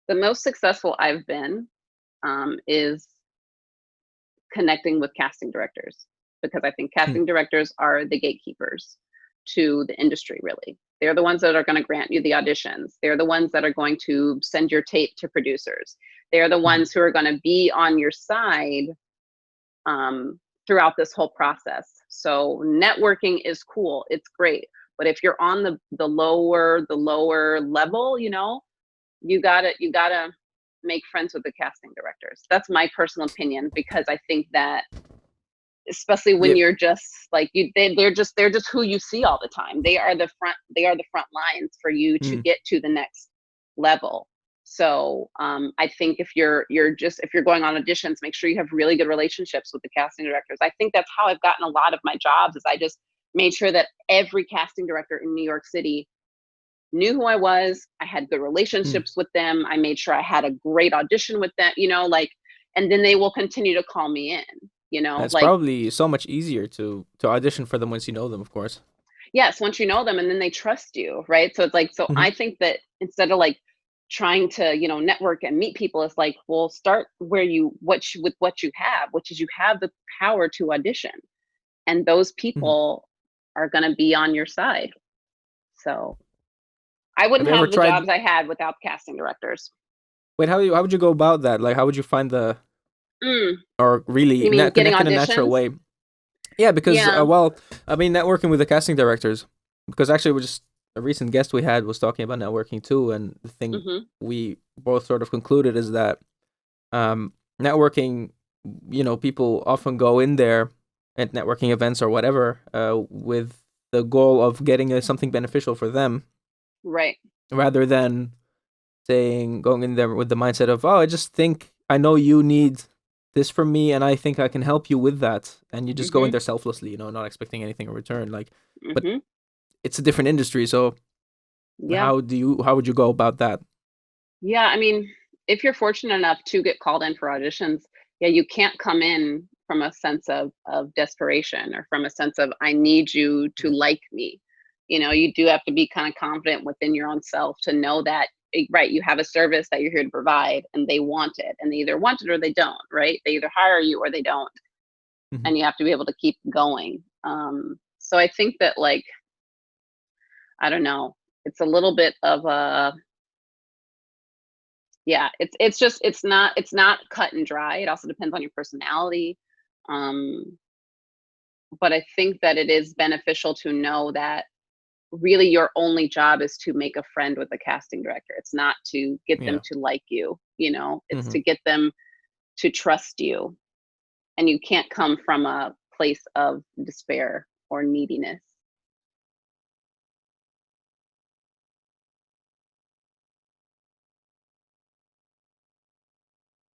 The most successful I've been is connecting with casting directors because I think Hmm. casting directors are the gatekeepers to the industry, really. They're the ones that are going to grant you the auditions. They're the ones that are going to send your tape to producers. They're the Hmm. ones who are going to be on your side throughout this whole process. So networking is cool. It's great. But if you're on the lower level, you gotta make friends with the casting directors. That's my personal opinion because I think that especially when Yeah. you're just like they're just who you see all the time. They are the front lines for you to Mm. get to the next level. So I think if you're going on auditions, make sure you have really good relationships with the casting directors. I think that's how I've gotten a lot of my jobs. Is I just made sure that every casting director in New York City knew who I was. I had good Mm. relationships with them. I made sure I had a great audition with them, and then they will continue to call me in, It's like, probably so much easier to audition for them once you know them, of course. yes, once you know them and then they trust you, right? So it's like, so Hmm. I think that instead of like trying to, network and meet people, it's like, well, start with what you have, which is you have the power to audition, and those Hmm. people are going to be on your side. So I Have wouldn't you ever have the tried? jobs I had without casting directors. Wait, how would you go about that? Like, how would you find the Mm, or really you mean getting connect in a natural auditions? way? Yeah, because Yeah. well, I mean, networking with the casting directors. Because actually, we just a recent guest we had was talking about networking too, and the thing Mhm. we both sort of concluded is that networking, people often go in there at networking events or whatever with the goal of getting something beneficial for them, Right. rather than saying going in there with the mindset of, oh, I just think I know you need this from me and I think I can help you with that, and you just go in Mhm. there selflessly, not expecting anything in return. Like, but Mhm. it's a different industry, so Yeah. how would you go about that? Yeah, I mean, if you're fortunate enough to get called in for auditions, yeah, you can't come in from a sense of desperation or from a sense of I need you to Yeah. like me. You do have to be kind of confident within your own self to know that right, you have a service that you're here to provide and they want it and they either want it or they don't, right? They either hire you or they don't. Hmm. And you have to be able to keep going. So I think that, like, I don't know, it's a little bit of a, yeah, it's not cut and dry. It also depends on your personality. Um, but I think that it is beneficial to know that really your only job is to make a friend with the casting director. It's not to get them Yeah. to like you, it's Hmm. to get them to trust you. And you can't come from a place of despair or neediness.